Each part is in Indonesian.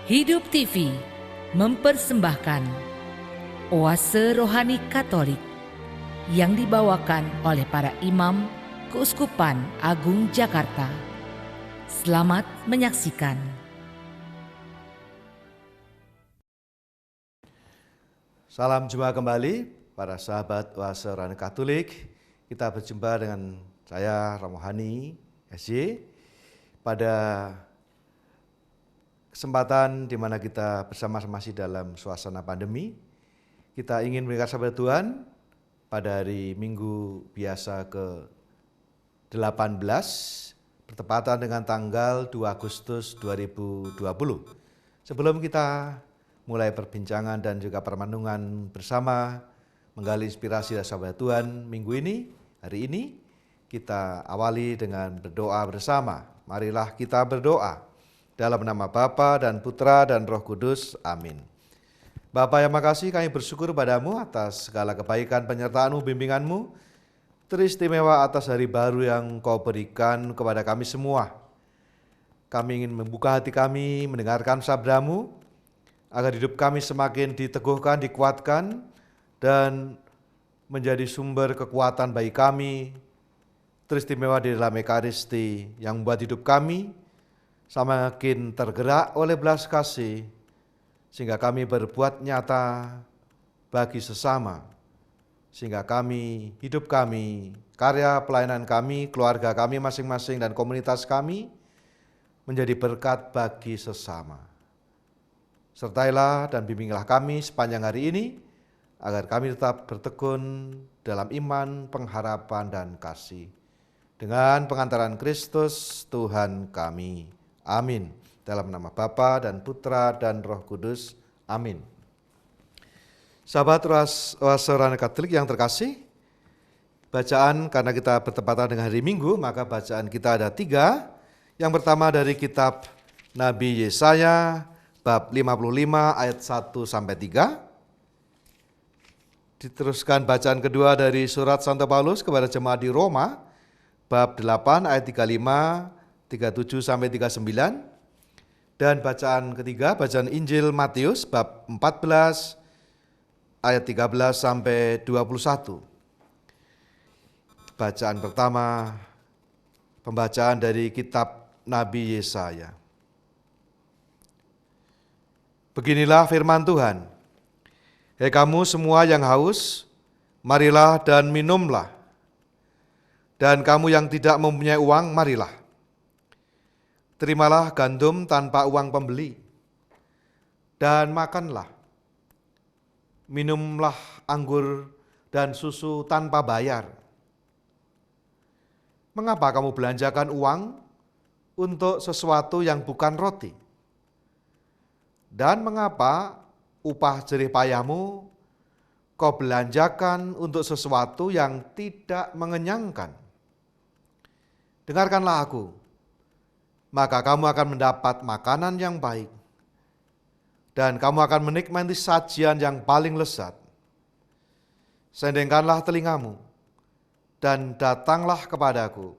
Hidup TV mempersembahkan Oase Rohani Katolik yang dibawakan oleh para imam Keuskupan Agung Jakarta. Selamat menyaksikan. Salam jumpa kembali para sahabat Oase Rohani Katolik. Kita berjumpa dengan saya Romohani SY pada kesempatan di mana kita bersama-sama masih dalam suasana pandemi. Kita ingin mendengar sabda Tuhan pada hari Minggu biasa ke-18 bertepatan dengan tanggal 2 Agustus 2020. Sebelum kita mulai perbincangan dan juga permenungan bersama menggali inspirasi dari sabda Tuhan minggu ini, hari ini kita awali dengan berdoa bersama. Marilah kita berdoa. Dalam nama Bapa dan Putra dan Roh Kudus. Amin. Bapa yang makasih, kami bersyukur padamu atas segala kebaikan penyertaan-Mu, bimbingan-Mu, teristimewa atas hari baru yang Kau berikan kepada kami semua. Kami ingin membuka hati kami, mendengarkan sabda-Mu, agar hidup kami semakin diteguhkan, dikuatkan, dan menjadi sumber kekuatan bagi kami, teristimewa di dalam Ekaristi yang membuat hidup kami semakin tergerak oleh belas kasih, sehingga kami berbuat nyata bagi sesama, sehingga kami, hidup kami, karya pelayanan kami, keluarga kami masing-masing dan komunitas kami menjadi berkat bagi sesama. Sertailah dan bimbinglah kami sepanjang hari ini, agar kami tetap bertekun dalam iman, pengharapan, dan kasih. Dengan pengantaran Kristus Tuhan kami. Amin. Dalam nama Bapa dan Putra dan Roh Kudus. Amin. Sahabat Oase Rohani Katolik yang terkasih, bacaan karena kita bertepatan dengan hari Minggu, maka bacaan kita ada 3. Yang pertama dari kitab Nabi Yesaya, bab 55 ayat 1-3. Diteruskan bacaan kedua dari surat Santo Paulus kepada jemaat di Roma, bab 8 ayat 35, 37-39, dan bacaan ketiga, bacaan Injil Matius bab 14 ayat 13-21. Bacaan pertama, pembacaan dari kitab Nabi Yesaya. Beginilah firman Tuhan. Hei kamu semua yang haus, marilah dan minumlah. Dan kamu yang tidak mempunyai uang, marilah. Terimalah gandum tanpa uang pembeli, dan makanlah. Minumlah anggur dan susu tanpa bayar. Mengapa kamu belanjakan uang untuk sesuatu yang bukan roti? Dan mengapa upah jerih payahmu kau belanjakan untuk sesuatu yang tidak mengenyangkan? Dengarkanlah aku. Maka kamu akan mendapat makanan yang baik, dan kamu akan menikmati sajian yang paling lezat. Sendengkanlah telingamu, dan datanglah kepadaku.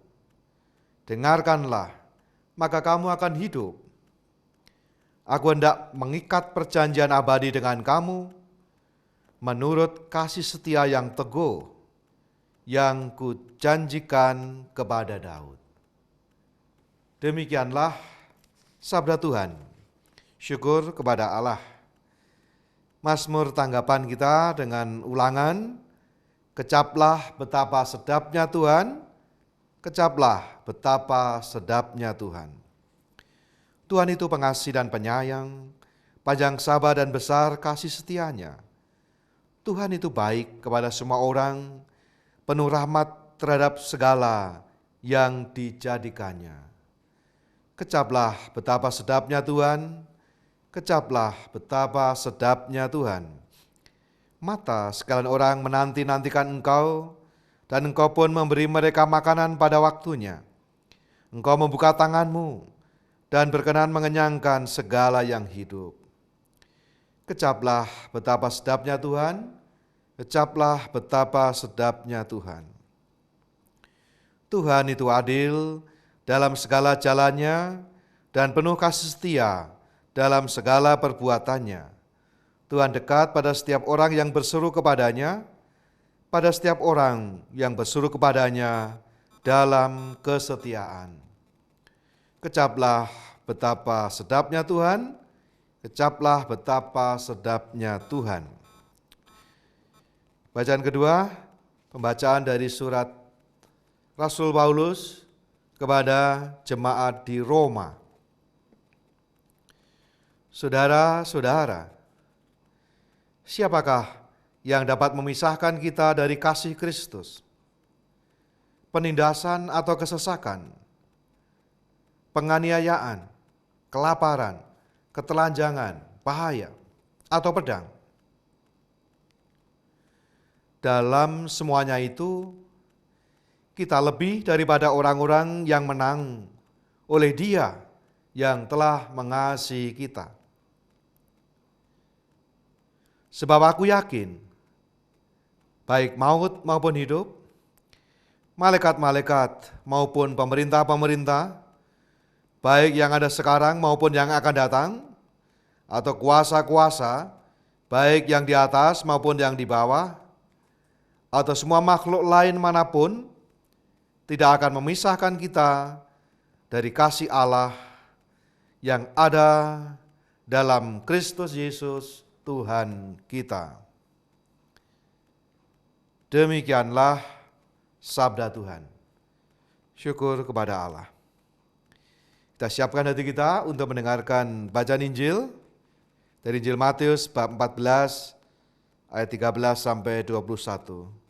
Dengarkanlah, maka kamu akan hidup. Aku hendak mengikat perjanjian abadi dengan kamu, menurut kasih setia yang teguh, yang kujanjikan kepada Daud. Demikianlah sabda Tuhan. Syukur kepada Allah. Mazmur tanggapan kita dengan ulangan, kecaplah betapa sedapnya Tuhan, kecaplah betapa sedapnya Tuhan. Tuhan itu pengasih dan penyayang, panjang sabar dan besar kasih setianya. Tuhan itu baik kepada semua orang, penuh rahmat terhadap segala yang dijadikannya. Kecaplah betapa sedapnya Tuhan, kecaplah betapa sedapnya Tuhan. Mata sekalian orang menanti-nantikan Engkau, dan Engkau pun memberi mereka makanan pada waktunya. Engkau membuka tanganmu, dan berkenan mengenyangkan segala yang hidup. Kecaplah betapa sedapnya Tuhan, kecaplah betapa sedapnya Tuhan. Tuhan itu adil dalam segala jalannya dan penuh kasih setia dalam segala perbuatannya. Tuhan dekat pada setiap orang yang berseru kepadanya, pada setiap orang yang berseru kepadanya dalam kesetiaan. Kecaplah betapa sedapnya Tuhan, kecaplah betapa sedapnya Tuhan. Bacaan kedua, pembacaan dari surat Rasul Paulus kepada jemaat di Roma. Saudara-saudara, siapakah yang dapat memisahkan kita dari kasih Kristus? Penindasan atau kesesakan? Penganiayaan, kelaparan, ketelanjangan, bahaya, atau pedang? Dalam semuanya itu, kita lebih daripada orang-orang yang menang oleh Dia yang telah mengasihi kita. Sebab aku yakin, baik maut maupun hidup, malaikat-malaikat maupun pemerintah-pemerintah, baik yang ada sekarang maupun yang akan datang, atau kuasa-kuasa, baik yang di atas maupun yang di bawah, atau semua makhluk lain manapun, tidak akan memisahkan kita dari kasih Allah yang ada dalam Kristus Yesus Tuhan kita. Demikianlah sabda Tuhan. Syukur kepada Allah. Kita siapkan hati kita untuk mendengarkan bacaan Injil dari Injil Matius bab 14 ayat 13 sampai 21.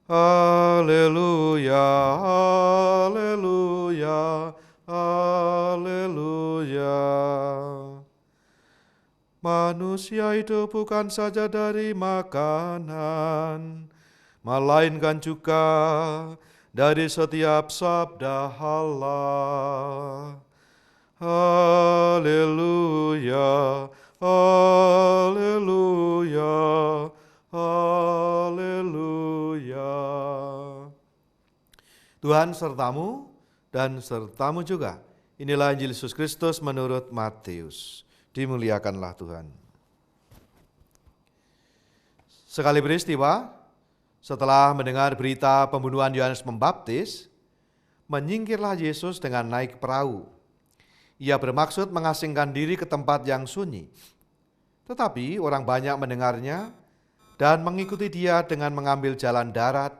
Haleluya, haleluya, haleluya. Manusia itu bukan saja dari makanan, melainkan juga dari setiap sabda Allah. Haleluya, haleluya, haleluya. Tuhan sertamu dan sertamu juga. Inilah Injil Yesus Kristus menurut Matius. Dimuliakanlah Tuhan. Sekali peristiwa, setelah mendengar berita pembunuhan Yohanes Pembaptis, menyingkirlah Yesus dengan naik perahu. Ia bermaksud mengasingkan diri ke tempat yang sunyi. Tetapi orang banyak mendengarnya dan mengikuti dia dengan mengambil jalan darat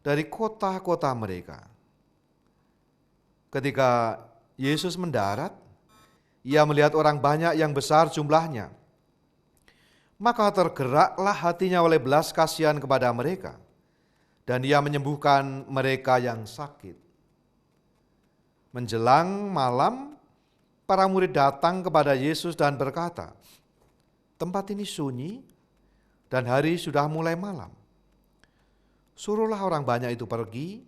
dari kota-kota mereka. Ketika Yesus mendarat, ia melihat orang banyak yang besar jumlahnya. Maka tergeraklah hatinya oleh belas kasihan kepada mereka, dan ia menyembuhkan mereka yang sakit. Menjelang malam, para murid datang kepada Yesus dan berkata, "Tempat ini sunyi dan hari sudah mulai malam. Suruhlah orang banyak itu pergi,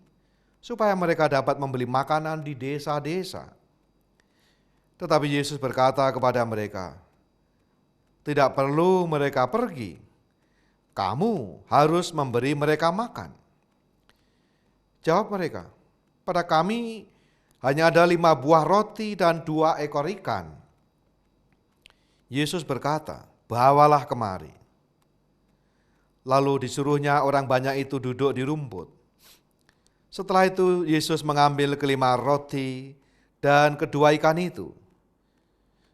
supaya mereka dapat membeli makanan di desa-desa." Tetapi Yesus berkata kepada mereka, "Tidak perlu mereka pergi, kamu harus memberi mereka makan." Jawab mereka, "Pada kami hanya ada 5 buah roti dan 2 ekor ikan." Yesus berkata, "Bawalah kemari." Lalu disuruhnya orang banyak itu duduk di rumput. Setelah itu Yesus mengambil kelima roti dan kedua ikan itu.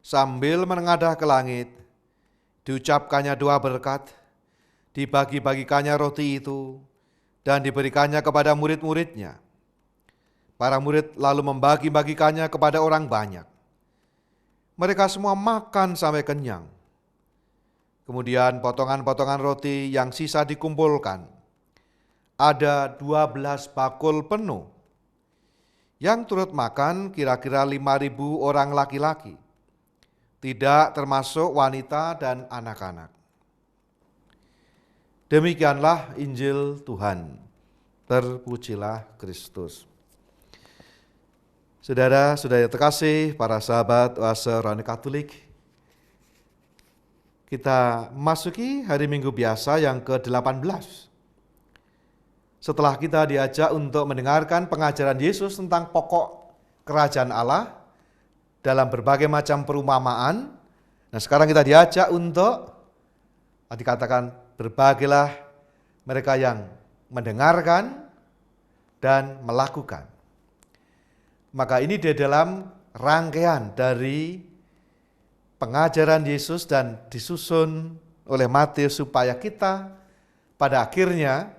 Sambil menengadah ke langit, diucapkannya doa berkat, dibagi-bagikannya roti itu, dan diberikannya kepada murid-muridnya. Para murid lalu membagi-bagikannya kepada orang banyak. Mereka semua makan sampai kenyang. Kemudian potongan-potongan roti yang sisa dikumpulkan. Ada 12 bakul penuh. Yang turut makan kira-kira 5.000 orang laki-laki. Tidak termasuk wanita dan anak-anak. Demikianlah Injil Tuhan. Terpujilah Kristus. Saudara-saudara terkasih, para sahabat Oase Rohani Katolik, kita masuki hari Minggu biasa yang ke-18. Setelah kita diajak untuk mendengarkan pengajaran Yesus tentang pokok kerajaan Allah dalam berbagai macam perumpamaan. Nah, sekarang kita diajak untuk dikatakan berbagailah mereka yang mendengarkan dan melakukan. Maka ini di dalam rangkaian dari pengajaran Yesus dan disusun oleh Matius supaya kita pada akhirnya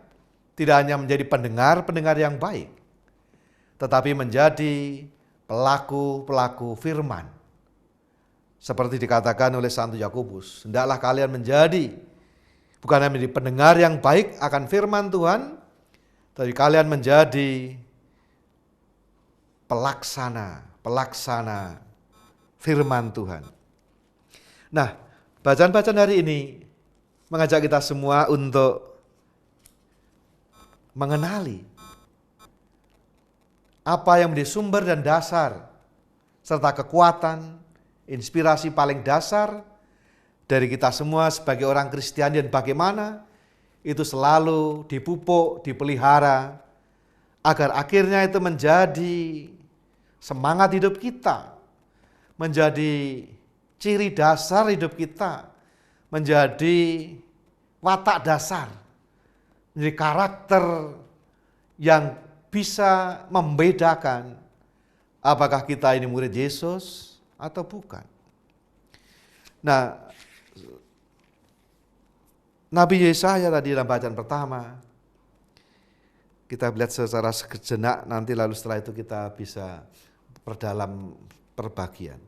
tidak hanya menjadi pendengar-pendengar yang baik, tetapi menjadi pelaku-pelaku firman. Seperti dikatakan oleh Santo Yakobus, hendaklah kalian menjadi bukan hanya menjadi pendengar yang baik akan firman Tuhan, tapi kalian menjadi pelaksana firman Tuhan. Nah, bacaan-bacaan hari ini mengajak kita semua untuk mengenali apa yang menjadi sumber dan dasar serta kekuatan, inspirasi paling dasar dari kita semua sebagai orang Kristiani, dan bagaimana itu selalu dipupuk, dipelihara agar akhirnya itu menjadi semangat hidup kita, menjadi ciri dasar hidup kita, menjadi watak dasar, menjadi karakter yang bisa membedakan apakah kita ini murid Yesus atau bukan. Nah, Nabi Yesaya tadi dalam bacaan pertama, kita lihat secara sejenak, nanti lalu setelah itu kita bisa perdalam perbagian.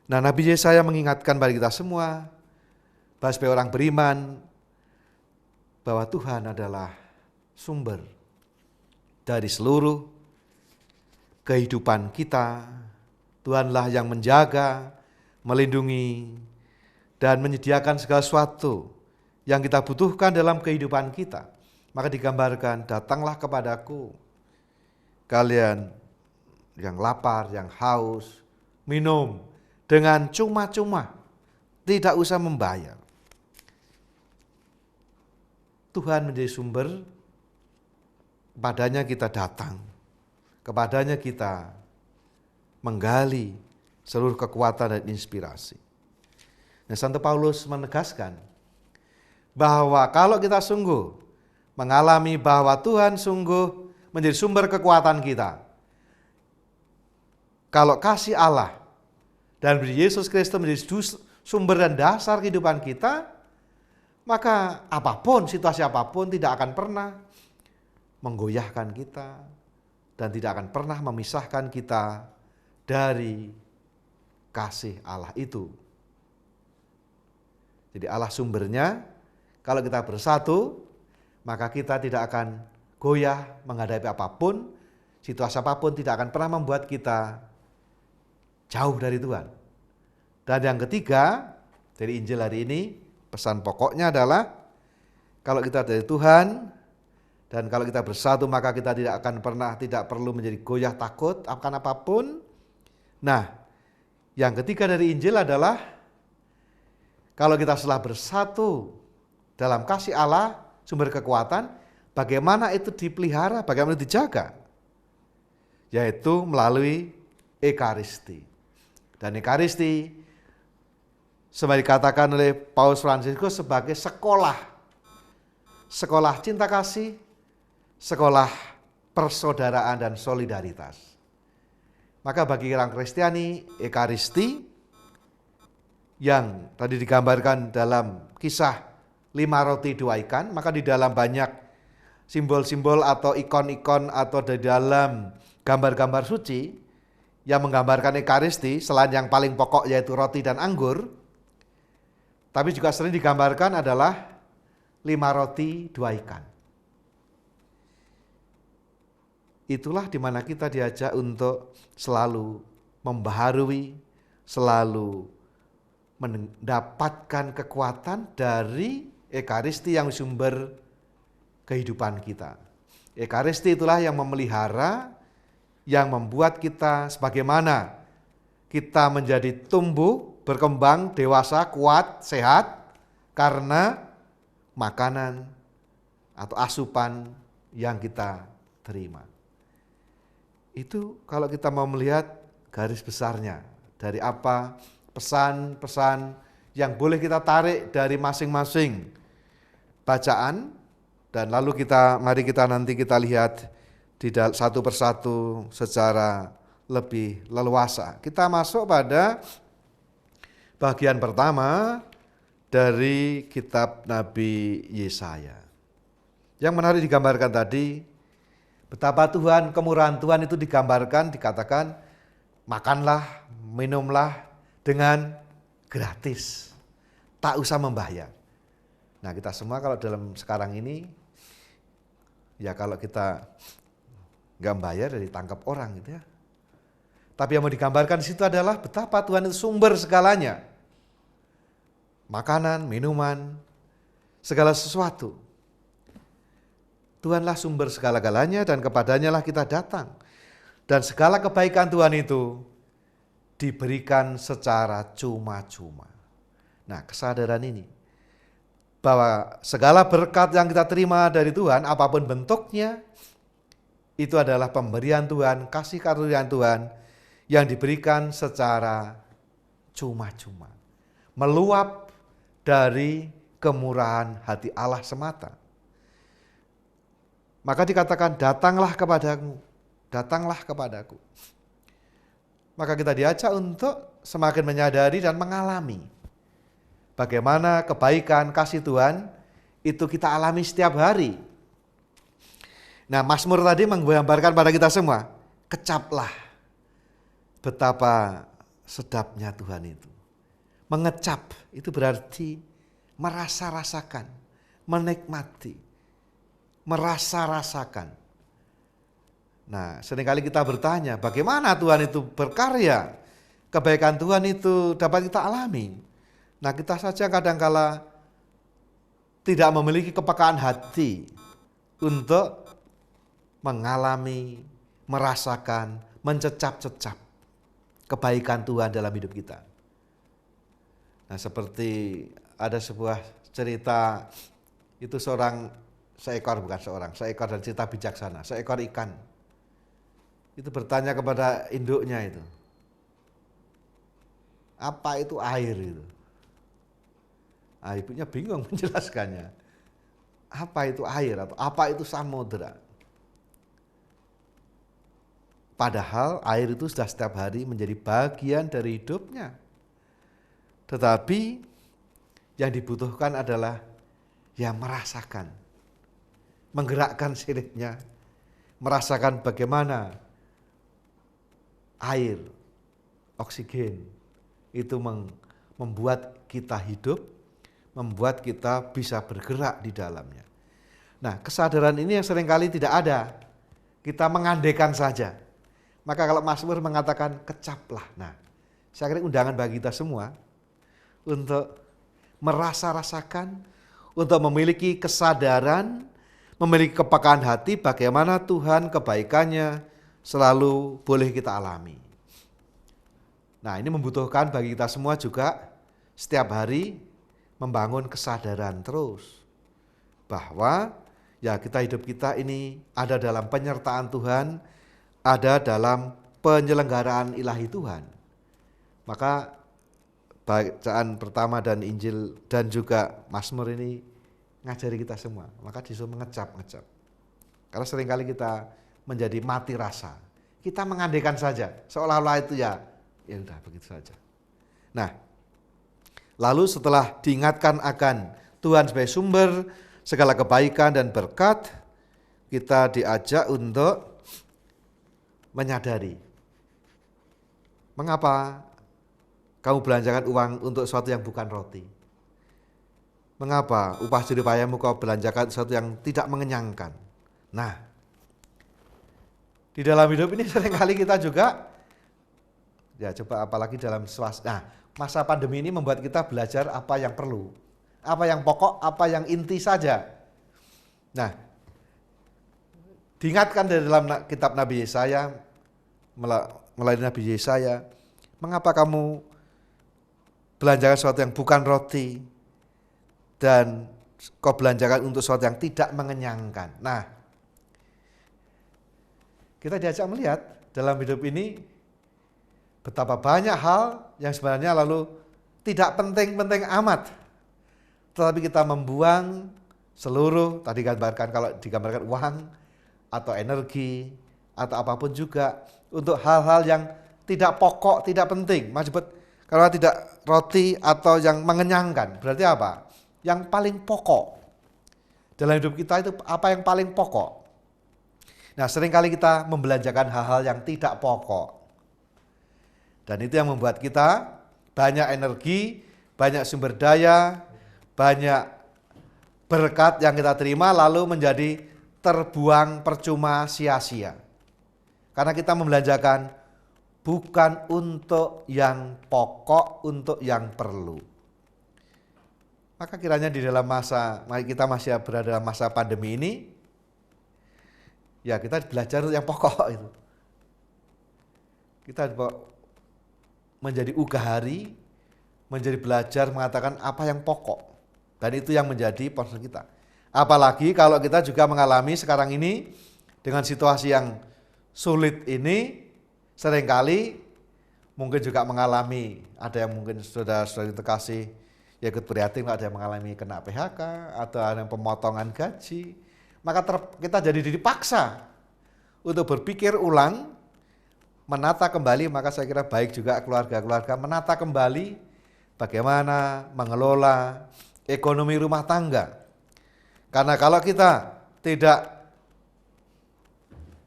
Nah, Nabi Yesaya mengingatkan pada kita semua, bahwa sebagai orang beriman, bahwa Tuhan adalah sumber dari seluruh kehidupan kita. Tuhanlah yang menjaga, melindungi, dan menyediakan segala sesuatu yang kita butuhkan dalam kehidupan kita. Maka digambarkan, datanglah kepadaku, kalian yang lapar, yang haus, minum dengan cuma-cuma, tidak usah membayar. Tuhan menjadi sumber, kepadanya kita datang, kepadanya kita menggali seluruh kekuatan dan inspirasi. Nah, Santo Paulus menegaskan bahwa kalau kita sungguh mengalami bahwa Tuhan sungguh menjadi sumber kekuatan kita, kalau kasih Allah dan Yesus Kristus menjadi sumber dan dasar kehidupan kita, maka apapun, situasi apapun tidak akan pernah menggoyahkan kita dan tidak akan pernah memisahkan kita dari kasih Allah itu. Jadi Allah sumbernya, kalau kita bersatu, maka kita tidak akan goyah menghadapi apapun, situasi apapun tidak akan pernah membuat kita jauh dari Tuhan. Dan yang ketiga, dari Injil hari ini, pesan pokoknya adalah, kalau kita dari Tuhan, dan kalau kita bersatu, maka kita tidak perlu menjadi goyah takut akan apapun. Nah, yang ketiga dari Injil adalah, kalau kita setelah bersatu dalam kasih Allah, sumber kekuatan, bagaimana itu dipelihara, bagaimana dijaga? Yaitu melalui Ekaristi. Dan Ekaristi, seperti dikatakan oleh Paus Fransiskus, sebagai sekolah cinta kasih, sekolah persaudaraan dan solidaritas. Maka bagi orang Kristiani, Ekaristi yang tadi digambarkan dalam kisah 5 roti 2 ikan, maka di dalam banyak simbol-simbol atau ikon-ikon atau di dalam gambar-gambar suci yang menggambarkan Ekaristi, selain yang paling pokok yaitu roti dan anggur, tapi juga sering digambarkan adalah 5 roti 2 ikan. Itulah dimana kita diajak untuk selalu membaharui, selalu mendapatkan kekuatan dari Ekaristi yang sumber kehidupan kita. Ekaristi itulah yang memelihara, yang membuat kita sebagaimana kita menjadi tumbuh, berkembang, dewasa, kuat, sehat, karena makanan atau asupan yang kita terima. Itu kalau kita mau melihat garis besarnya dari apa pesan-pesan yang boleh kita tarik dari masing-masing bacaan, dan lalu mari kita nanti kita lihat satu persatu secara lebih leluasa. Kita masuk pada bagian pertama dari kitab Nabi Yesaya. Yang menarik digambarkan tadi, betapa kemurahan Tuhan itu digambarkan, dikatakan makanlah, minumlah dengan gratis, tak usah membayar. Nah, kita semua kalau dalam sekarang ini, ya kalau kita nggak bayar ya ditangkap orang gitu ya. Tapi yang mau digambarkan di situ adalah betapa Tuhan itu sumber segalanya. Makanan, minuman, segala sesuatu. Tuhanlah sumber segala-galanya dan kepadanya lah kita datang. Dan segala kebaikan Tuhan itu diberikan secara cuma-cuma. Nah, kesadaran ini bahwa segala berkat yang kita terima dari Tuhan, apapun bentuknya, itu adalah pemberian Tuhan, kasih karunia Tuhan yang diberikan secara cuma-cuma. Meluap dari kemurahan hati Allah semata. Maka dikatakan datanglah kepadaku. Maka kita diajak untuk semakin menyadari dan mengalami bagaimana kebaikan kasih Tuhan itu kita alami setiap hari. Nah, Mazmur tadi menggambarkan pada kita semua, kecaplah betapa sedapnya Tuhan itu. Mengecap itu berarti merasa-rasakan, menikmati, merasa-rasakan. Nah, seringkali kita bertanya, bagaimana Tuhan itu berkarya? Kebaikan Tuhan itu dapat kita alami. Nah, kita saja kadangkala tidak memiliki kepekaan hati untuk mengalami, merasakan, mencecap-cecap kebaikan Tuhan dalam hidup kita. Nah, seperti ada sebuah cerita, itu seekor dan cerita bijaksana, seekor ikan. Itu bertanya kepada induknya itu, apa itu air itu? Nah, ibunya bingung menjelaskannya. Apa itu air atau apa itu samudera? Padahal air itu sudah setiap hari menjadi bagian dari hidupnya. Tetapi yang dibutuhkan adalah ya merasakan, menggerakkan siripnya, merasakan bagaimana air, oksigen itu membuat kita hidup, membuat kita bisa bergerak di dalamnya. Nah, kesadaran ini yang seringkali tidak ada, kita mengandaikan saja. Maka kalau Mazmur mengatakan kecaplah, nah saya kira undangan bagi kita semua untuk merasa-rasakan, untuk memiliki kesadaran, memiliki kepekaan hati bagaimana Tuhan kebaikannya selalu boleh kita alami. Nah, ini membutuhkan bagi kita semua juga setiap hari membangun kesadaran terus bahwa ya hidup kita ini ada dalam penyertaan Tuhan, ada dalam penyelenggaraan ilahi Tuhan. Maka bacaan pertama dan Injil dan juga Mazmur ini ngajari kita semua. Maka disuruh mengecap. Karena seringkali kita menjadi mati rasa. Kita mengandaikan saja, seolah-olah itu ya udah begitu saja. Nah, lalu setelah diingatkan akan Tuhan sebagai sumber segala kebaikan dan berkat, kita diajak untuk menyadari mengapa kamu belanjakan uang untuk sesuatu yang bukan roti. Mengapa upah jerih payahmu kau belanjakan sesuatu yang tidak mengenyangkan. Nah, di dalam hidup ini seringkali kita juga ya coba apalagi dalam masa pandemi ini membuat kita belajar apa yang perlu, apa yang pokok, apa yang inti saja. Nah, diingatkan dari dalam kitab Nabi Yesaya, melalui Nabi Yesaya, mengapa kamu belanjakan sesuatu yang bukan roti dan kau belanjakan untuk sesuatu yang tidak mengenyangkan. Nah, kita diajak melihat dalam hidup ini Betapa banyak hal yang sebenarnya lalu tidak penting-penting amat. Tetapi kita membuang seluruh, tadi gambarkan kalau digambarkan uang atau energi atau apapun juga untuk hal-hal yang tidak pokok, tidak penting. Maksud kalau tidak roti atau yang mengenyangkan, berarti apa? Yang paling pokok. Dalam hidup kita itu apa yang paling pokok? Nah, seringkali kita membelanjakan hal-hal yang tidak pokok. Dan itu yang membuat kita banyak energi, banyak sumber daya, banyak berkat yang kita terima lalu menjadi terbuang percuma sia-sia. Karena kita membelanjakan bukan untuk yang pokok, untuk yang perlu. Maka kiranya di dalam masa, kita masih berada dalam masa pandemi ini, ya kita belajar yang pokok itu. Kita menjadi ugahari, menjadi belajar mengatakan apa yang pokok. Dan itu yang menjadi concern kita. Apalagi kalau kita juga mengalami sekarang ini dengan situasi yang sulit ini, seringkali mungkin juga mengalami, ada yang mungkin sudah terkasih, ya ikut prihatin kalau ada yang mengalami kena PHK atau ada yang pemotongan gaji, maka kita jadi dipaksa untuk berpikir ulang, menata kembali. Maka saya kira baik juga keluarga-keluarga menata kembali bagaimana mengelola ekonomi rumah tangga. Karena kalau kita tidak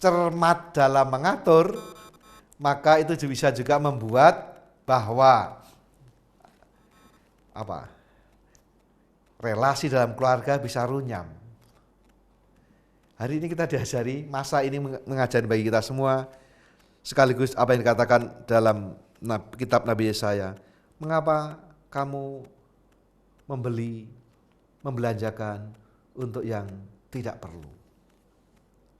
cermat dalam mengatur, maka itu bisa juga membuat bahwa relasi dalam keluarga bisa runyam. Hari ini kita diajari, masa ini mengajari bagi kita semua, sekaligus apa yang dikatakan dalam kitab Nabi Yesaya, mengapa kamu membelanjakan untuk yang tidak perlu.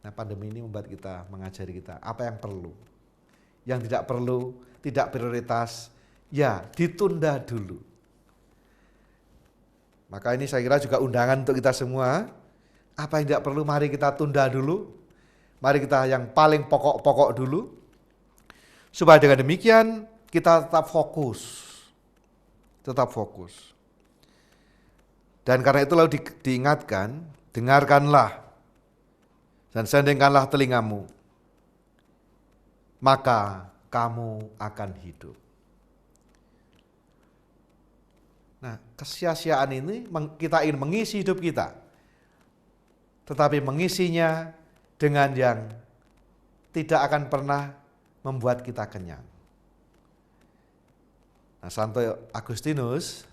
Nah, pandemi ini membuat kita, mengajari kita apa yang perlu. Yang tidak perlu, tidak prioritas, ya ditunda dulu. Maka ini saya kira juga undangan untuk kita semua. Apa yang tidak perlu mari kita tunda dulu. Mari kita yang paling pokok-pokok dulu. Supaya dengan demikian kita tetap fokus. Tetap fokus. Dan karena itu lalu diingatkan, dengarkanlah dan sendengkanlah telingamu, maka kamu akan hidup. Nah, kesia-siaan ini kita ingin mengisi hidup kita, tetapi mengisinya dengan yang tidak akan pernah membuat kita kenyang. Nah, Santo Agustinus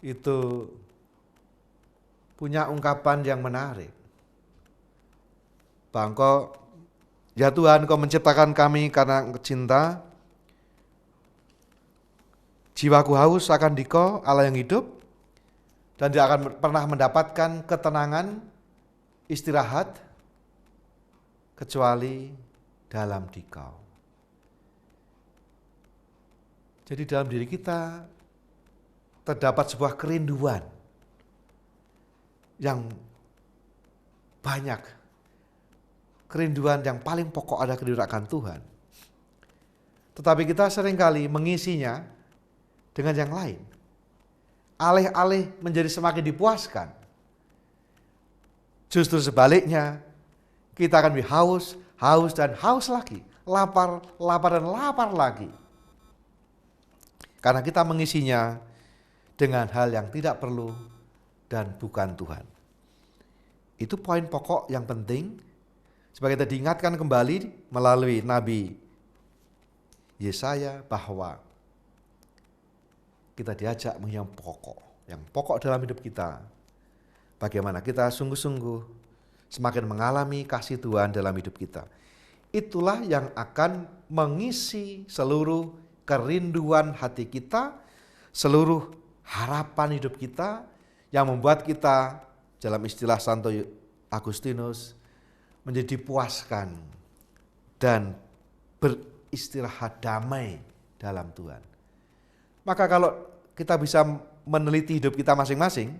itu punya ungkapan yang menarik. Bangko, ya Tuhan, Kau menciptakan kami karena cinta. Jiwaku haus akan Dikau, Allah yang hidup, dan dia akan pernah mendapatkan ketenangan, istirahat, kecuali dalam Dikau. Jadi dalam diri kita terdapat sebuah kerinduan yang banyak. Kerinduan yang paling pokok ada kerinduan akan Tuhan. Tetapi kita seringkali mengisinya dengan yang lain. Alih-alih menjadi semakin dipuaskan. Justru sebaliknya, kita akan haus, haus dan haus lagi. Lapar, lapar dan lapar lagi. Karena kita mengisinya dengan hal yang tidak perlu dan bukan Tuhan. Itu poin pokok yang penting. Supaya kita diingatkan kembali melalui Nabi Yesaya bahwa kita diajak yang pokok dalam hidup kita. Bagaimana kita sungguh-sungguh semakin mengalami kasih Tuhan dalam hidup kita. Itulah yang akan mengisi seluruh kerinduan hati kita, seluruh harapan hidup kita, yang membuat kita, dalam istilah Santo Agustinus, menjadi puaskan dan beristirahat damai dalam Tuhan. Maka kalau kita bisa meneliti hidup kita masing-masing,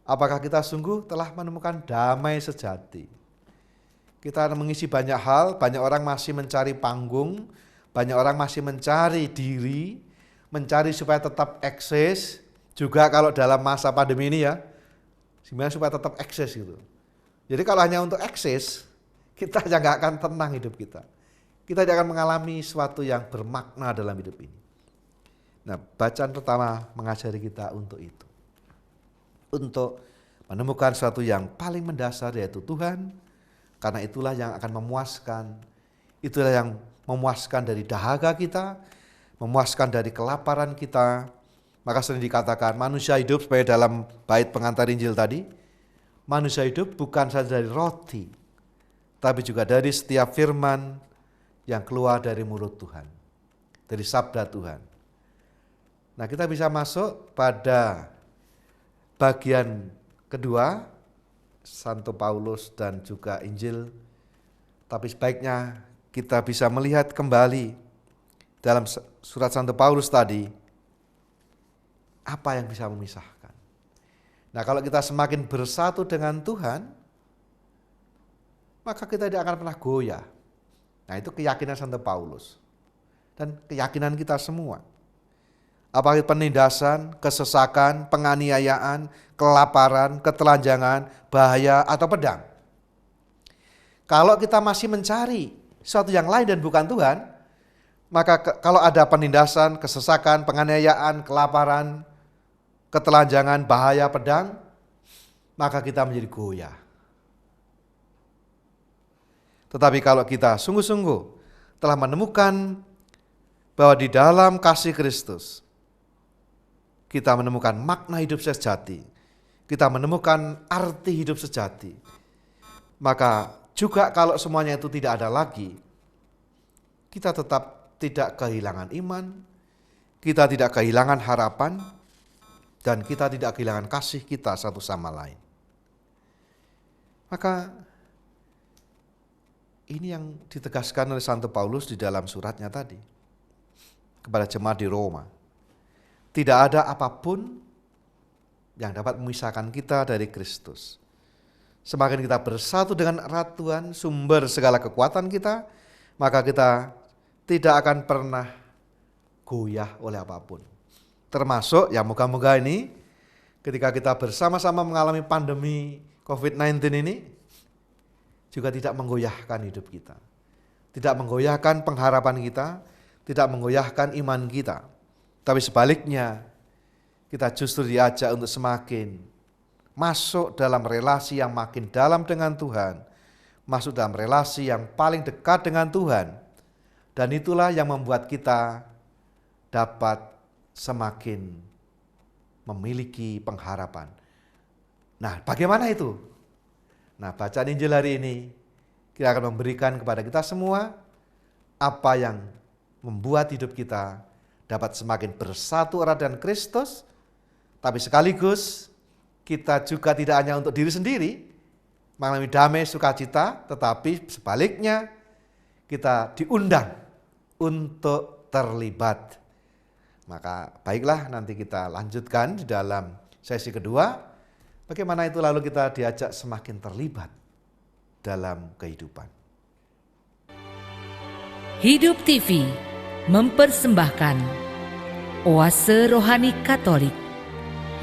apakah kita sungguh telah menemukan damai sejati? Kita mengisi banyak hal, banyak orang masih mencari panggung, Banyak orang masih mencari diri, mencari supaya tetap eksis, juga kalau dalam masa pandemi ini ya, gimana supaya tetap eksis gitu. Jadi kalau hanya untuk eksis, kita aja nggak akan tenang hidup kita. Kita tidak akan mengalami sesuatu yang bermakna dalam hidup ini. Nah, bacaan pertama mengajari kita untuk itu. Untuk menemukan sesuatu yang paling mendasar yaitu Tuhan, karena itulah yang akan memuaskan, itulah yang memuaskan dari dahaga kita, memuaskan dari kelaparan kita. Maka sering dikatakan manusia hidup sebagai dalam bait pengantar Injil tadi, manusia hidup bukan saja dari roti, tapi juga dari setiap firman yang keluar dari mulut Tuhan, dari sabda Tuhan. Nah, kita bisa masuk pada bagian kedua, Santo Paulus dan juga Injil. Tapi sebaiknya kita bisa melihat kembali dalam surat Santo Paulus tadi, apa yang bisa memisahkan. Nah, kalau kita semakin bersatu dengan Tuhan, maka kita tidak akan pernah goyah. Nah, itu keyakinan Santo Paulus dan keyakinan kita semua. Apalagi penindasan, kesesakan, penganiayaan, kelaparan, ketelanjangan, bahaya atau pedang. Kalau kita masih mencari sesuatu yang lain dan bukan Tuhan, maka kalau ada penindasan, kesesakan, penganiayaan, kelaparan, ketelanjangan, bahaya, pedang, maka kita menjadi goyah. Tetapi kalau kita sungguh-sungguh telah menemukan bahwa di dalam kasih Kristus, kita menemukan makna hidup sejati, kita menemukan arti hidup sejati, maka juga kalau semuanya itu tidak ada lagi, kita tetap tidak kehilangan iman, kita tidak kehilangan harapan, dan kita tidak kehilangan kasih kita satu sama lain. Maka ini yang ditegaskan oleh Santo Paulus di dalam suratnya tadi kepada jemaat di Roma. Tidak ada apapun yang dapat memisahkan kita dari Kristus. Semakin kita bersatu dengan erat Tuhan, sumber segala kekuatan kita, maka kita tidak akan pernah goyah oleh apapun. Termasuk ya moga-moga ini ketika kita bersama-sama mengalami pandemi COVID-19 ini juga tidak menggoyahkan hidup kita. Tidak menggoyahkan pengharapan kita, tidak menggoyahkan iman kita. Tapi sebaliknya, kita justru diajak untuk semakin masuk dalam relasi yang makin dalam dengan Tuhan, masuk dalam relasi yang paling dekat dengan Tuhan. Dan itulah yang membuat kita dapat semakin memiliki pengharapan. Nah, bagaimana itu? Nah, bacaan Injil hari ini kita akan memberikan kepada kita semua apa yang membuat hidup kita dapat semakin bersatu erat dengan Kristus, tapi sekaligus kita juga tidak hanya untuk diri sendiri, mengalami damai sukacita, tetapi sebaliknya kita diundang untuk terlibat. Maka baiklah nanti kita lanjutkan di dalam sesi kedua, bagaimana itu lalu kita diajak semakin terlibat dalam kehidupan. Hidup TV mempersembahkan Oase Rohani Katolik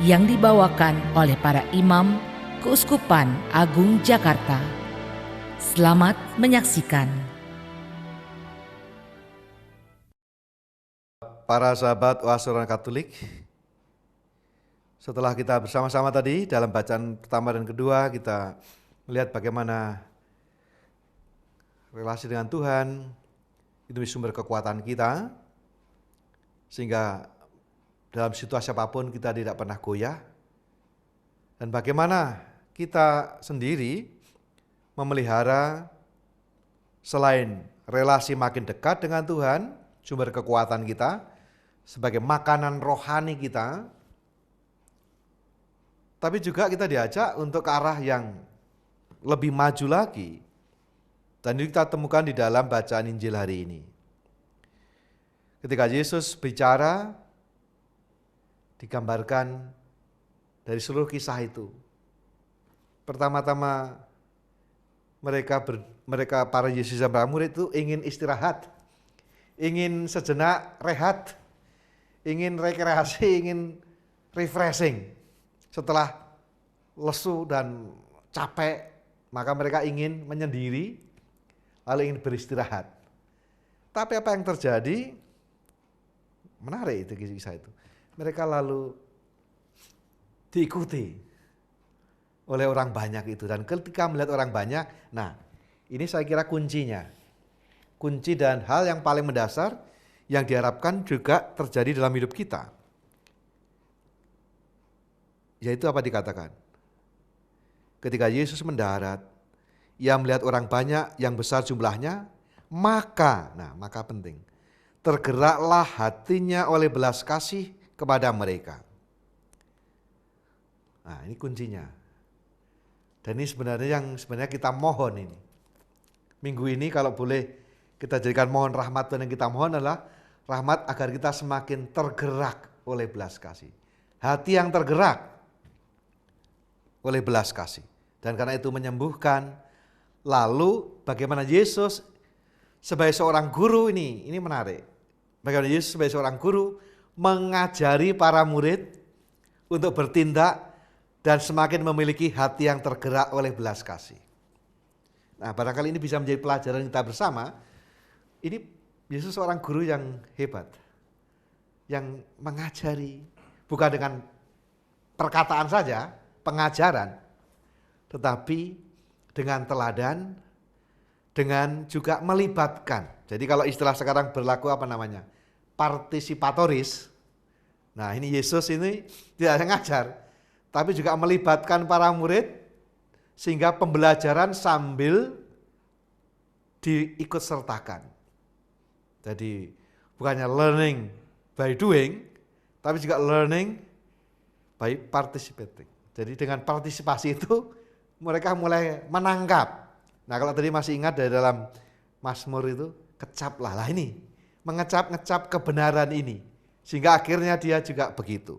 yang dibawakan oleh para imam Keuskupan Agung Jakarta. Selamat menyaksikan. Para sahabat Oase Rohani Katolik, setelah kita bersama-sama tadi dalam bacaan pertama dan kedua, kita melihat bagaimana relasi dengan Tuhan itu sumber kekuatan kita, sehingga dalam situasi apapun kita tidak pernah goyah. Dan bagaimana kita sendiri memelihara selain relasi makin dekat dengan Tuhan, sumber kekuatan kita, sebagai makanan rohani kita, tapi juga kita diajak untuk ke arah yang lebih maju lagi. Dan ini kita temukan di dalam bacaan Injil hari ini. Ketika Yesus bicara, digambarkan dari seluruh kisah itu. Pertama-tama mereka para Yesus dan para murid itu ingin istirahat. ingin sejenak rehat, ingin rekreasi, ingin refreshing. Setelah lesu dan capek, maka mereka ingin menyendiri, lalu ingin beristirahat. Tapi apa yang terjadi? Menarik itu kisah itu. Mereka lalu diikuti oleh orang banyak itu. Dan ketika melihat orang banyak, nah ini saya kira kuncinya. Kunci dan hal yang paling mendasar yang diharapkan juga terjadi dalam hidup kita. Yaitu apa dikatakan? Ketika Yesus mendarat, ia melihat orang banyak yang besar jumlahnya, maka penting, tergeraklah hatinya oleh belas kasih kepada mereka. Nah, ini kuncinya. Dan ini sebenarnya kita mohon ini. Minggu ini kalau boleh kita jadikan mohon rahmat, dan yang kita mohon adalah rahmat agar kita semakin tergerak oleh belas kasih. Hati yang tergerak oleh belas kasih. Dan karena itu menyembuhkan. Lalu bagaimana Yesus sebagai seorang guru ini menarik. Bagaimana Yesus sebagai seorang guru mengajari para murid untuk bertindak dan semakin memiliki hati yang tergerak oleh belas kasih. Nah, barangkali ini bisa menjadi pelajaran kita bersama. Ini Yesus seorang guru yang hebat, yang mengajari bukan dengan perkataan saja, pengajaran, tetapi dengan teladan, dengan juga melibatkan. Jadi kalau istilah sekarang berlaku partisipatoris. Nah, ini Yesus ini tidak hanya ngajar, tapi juga melibatkan para murid sehingga pembelajaran sambil diikut sertakan. Jadi bukannya learning by doing, tapi juga learning by participating. Jadi dengan partisipasi itu mereka mulai menangkap. Nah, kalau tadi masih ingat dari dalam Mazmur itu, kecaplah. Lah ini, mengecap-ngecap kebenaran ini. Sehingga akhirnya dia juga begitu.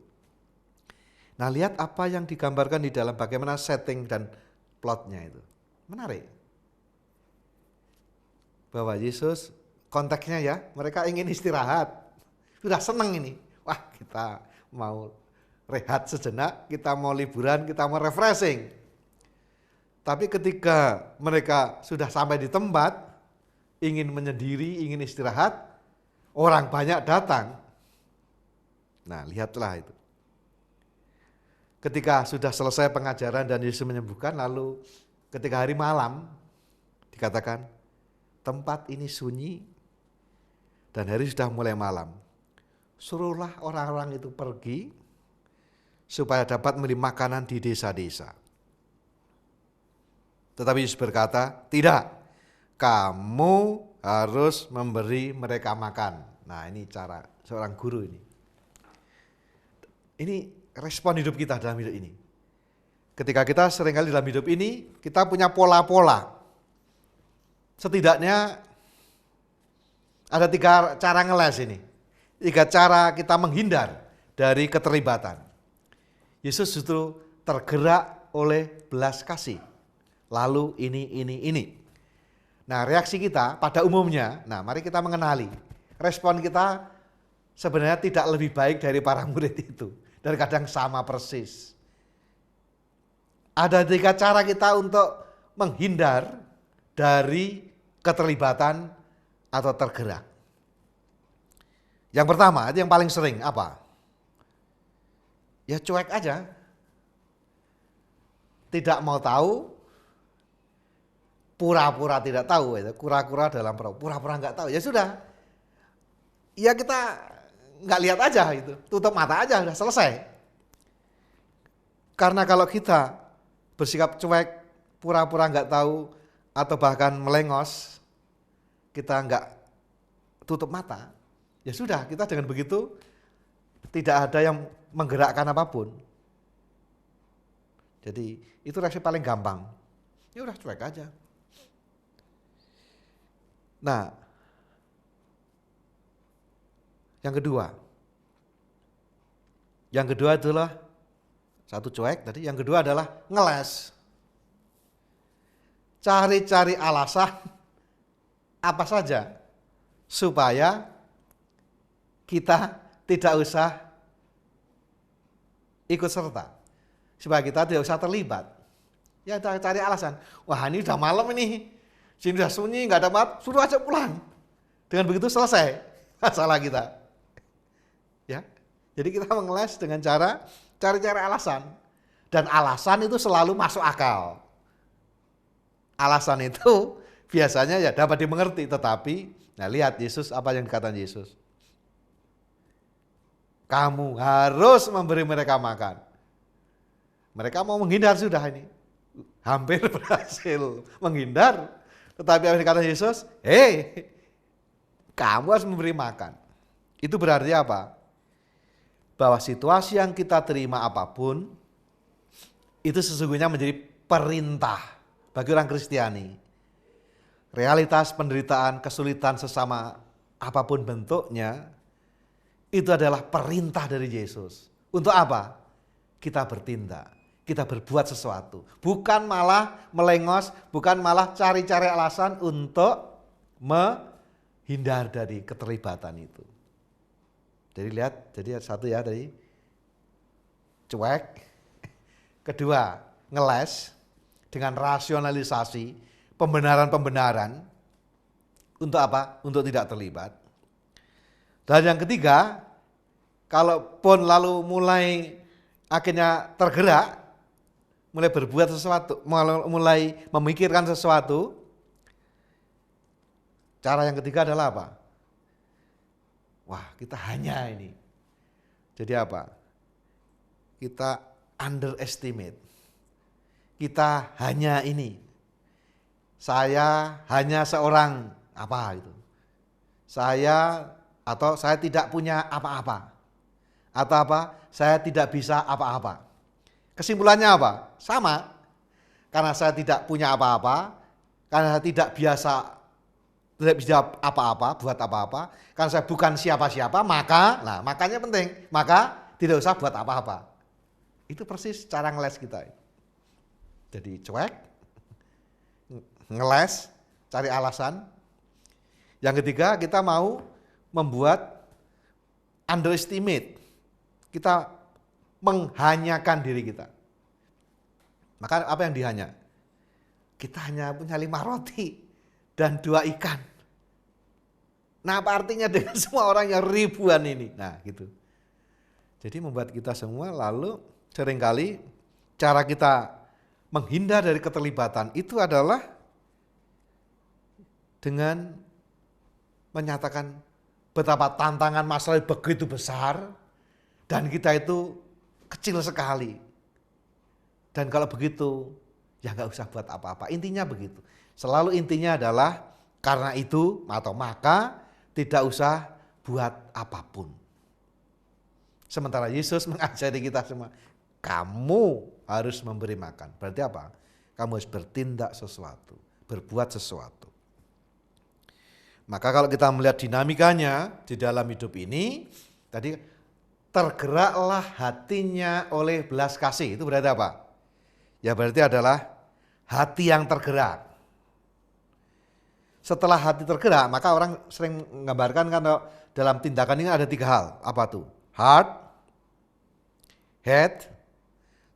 Nah, lihat apa yang digambarkan di dalam bagaimana setting dan plotnya itu. Menarik. Bahwa Yesus, konteksnya ya, mereka ingin istirahat. Sudah senang ini. Wah, kita mau rehat sejenak, kita mau liburan, kita mau refreshing. Tapi ketika mereka sudah sampai di tempat, ingin menyendiri, ingin istirahat, orang banyak datang. Nah, lihatlah itu. Ketika sudah selesai pengajaran dan Yesus menyembuhkan, lalu ketika hari malam, dikatakan, tempat ini sunyi dan hari sudah mulai malam. Suruhlah orang-orang itu pergi supaya dapat membeli makanan di desa-desa. Tetapi Yesus berkata, tidak, kamu harus memberi mereka makan. Nah, ini cara seorang guru ini. Ini respon hidup kita dalam hidup ini. Ketika kita seringkali dalam hidup ini, kita punya pola-pola. Setidaknya ada 3 cara ngeles ini. 3 cara kita menghindar dari keterlibatan. Yesus justru tergerak oleh belas kasih. Lalu ini. Nah, reaksi kita pada umumnya, mari kita mengenali. Respon kita sebenarnya tidak lebih baik dari para murid itu. Dan kadang sama persis. Ada 3 cara kita untuk menghindar dari keterlibatan atau tergerak. Yang pertama, itu yang paling sering apa? Ya cuek aja. Tidak mau tahu, pura-pura tidak tahu, kura-kura dalam perahu, pura-pura nggak tahu, ya sudah, ya kita nggak lihat aja itu, tutup mata aja, udah selesai. Karena kalau kita bersikap cuek, pura-pura nggak tahu, atau bahkan melengos, kita nggak tutup mata, ya sudah, kita dengan begitu tidak ada yang menggerakkan apapun. Jadi itu reaksi paling gampang, ya udah cuek aja. Nah, yang kedua adalah satu cuek tadi, yang kedua adalah ngeles. Cari-cari alasan apa saja supaya kita tidak usah ikut serta, supaya kita tidak usah terlibat. Ya cari alasan, wah ini udah malam ini, sini udah sunyi, nggak ada suruh aja pulang. Dengan begitu selesai masalah kita. Ya, jadi kita mengeles dengan cara cari-cari alasan, dan alasan itu selalu masuk akal. Alasan itu biasanya ya dapat dimengerti, tetapi nah lihat Yesus, apa yang dikatakan Yesus. Kamu harus memberi mereka makan. Mereka mau menghindar sudah ini. Hampir berhasil menghindar. Tetapi apa yang dikatakan Yesus? Hei, kamu harus memberi makan. Itu berarti apa? Bahwa situasi yang kita terima apapun, itu sesungguhnya menjadi perintah bagi orang Kristiani. Realitas penderitaan, kesulitan sesama apapun bentuknya, itu adalah perintah dari Yesus. Untuk apa? Kita bertindak, kita berbuat sesuatu. Bukan malah melengos, bukan malah cari-cari alasan untuk menghindar dari keterlibatan itu. Jadi lihat, jadi satu ya tadi, cuek. Kedua, ngeles dengan rasionalisasi, pembenaran-pembenaran. Untuk apa? Untuk tidak terlibat. Dan yang ketiga, kalaupun lalu mulai akhirnya tergerak, mulai berbuat sesuatu, mulai memikirkan sesuatu, cara yang ketiga adalah apa? Wah, kita hanya ini. Jadi apa? Kita underestimate. Kita hanya ini. Saya hanya seorang apa itu? Saya tidak punya apa-apa. Atau apa? Saya tidak bisa apa-apa. Kesimpulannya apa? Sama. Karena saya tidak punya apa-apa, karena saya tidak bisa apa-apa, buat apa-apa, karena saya bukan siapa-siapa, makanya penting, maka tidak usah buat apa-apa. Itu persis cara ngeles kita. Jadi cuek, ngeles, cari alasan. Yang ketiga, kita mau membuat underestimate. Kita menghanyakan diri kita. Maka apa yang dihanya? Kita hanya punya 5 roti dan 2 ikan. Nah, apa artinya dengan semua orang yang ribuan ini? Nah, gitu. Jadi membuat kita semua lalu seringkali cara kita menghindar dari keterlibatan itu adalah dengan menyatakan betapa tantangan masalah begitu besar dan kita itu kecil sekali. Dan kalau begitu, ya nggak usah buat apa-apa. Intinya begitu. Selalu intinya adalah karena itu atau maka tidak usah buat apapun. Sementara Yesus mengajari kita semua, kamu harus memberi makan. Berarti apa? Kamu harus bertindak sesuatu, berbuat sesuatu. Maka kalau kita melihat dinamikanya di dalam hidup ini, tadi tergeraklah hatinya oleh belas kasih. Itu berarti apa? Ya berarti adalah hati yang tergerak. Setelah hati tergerak, maka orang sering menggambarkan kan dalam tindakan ini ada 3 hal. Apa tuh? Heart, head,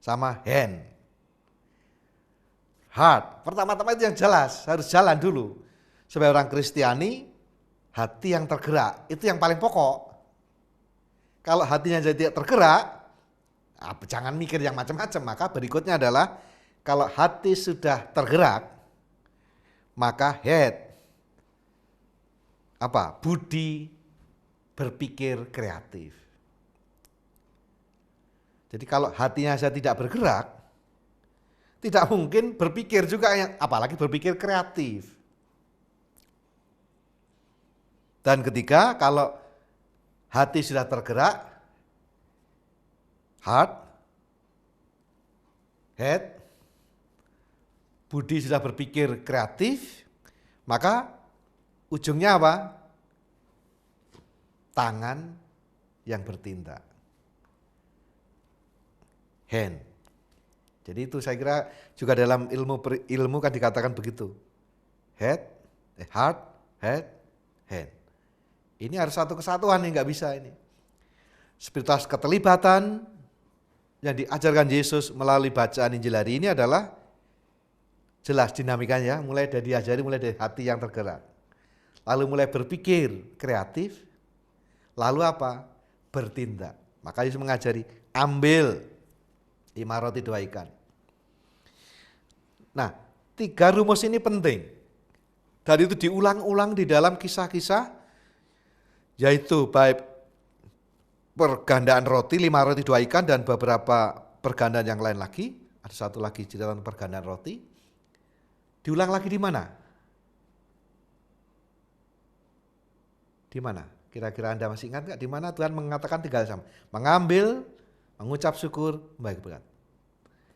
sama hand. Heart, pertama-tama itu yang jelas, harus jalan dulu. Sebagai orang Kristiani, hati yang tergerak, itu yang paling pokok. Kalau hatinya jadi tergerak, jangan mikir yang macam-macam. Maka berikutnya adalah kalau hati sudah tergerak, maka head, budi berpikir kreatif. Jadi kalau hatinya saya tidak bergerak, tidak mungkin berpikir juga, apalagi berpikir kreatif. Dan ketiga, kalau hati sudah tergerak, heart, head, budi sudah berpikir kreatif, maka ujungnya apa? Tangan yang bertindak. Hand. Jadi itu saya kira juga dalam ilmu kan dikatakan begitu. Heart, head, hand. Ini harus satu kesatuan nih, nggak bisa ini. Spiritualitas keterlibatan yang diajarkan Yesus melalui bacaan Injil hari ini adalah jelas dinamikanya, mulai dari hati yang tergerak. Lalu mulai berpikir kreatif, lalu apa? Bertindak. Maka Yesus mengajari, ambil 5 roti 2 ikan. Nah, 3 rumus ini penting. Dan itu diulang-ulang di dalam kisah-kisah, yaitu baik pergandaan roti, 5 roti 2 ikan, dan beberapa pergandaan yang lain lagi. Ada satu lagi cerita tentang pergandaan roti. Diulang lagi di mana? Di mana? Kira-kira Anda masih ingat nggak? Di mana Tuhan mengatakan 3 hal sama? Mengambil, mengucap syukur, membagi berkat.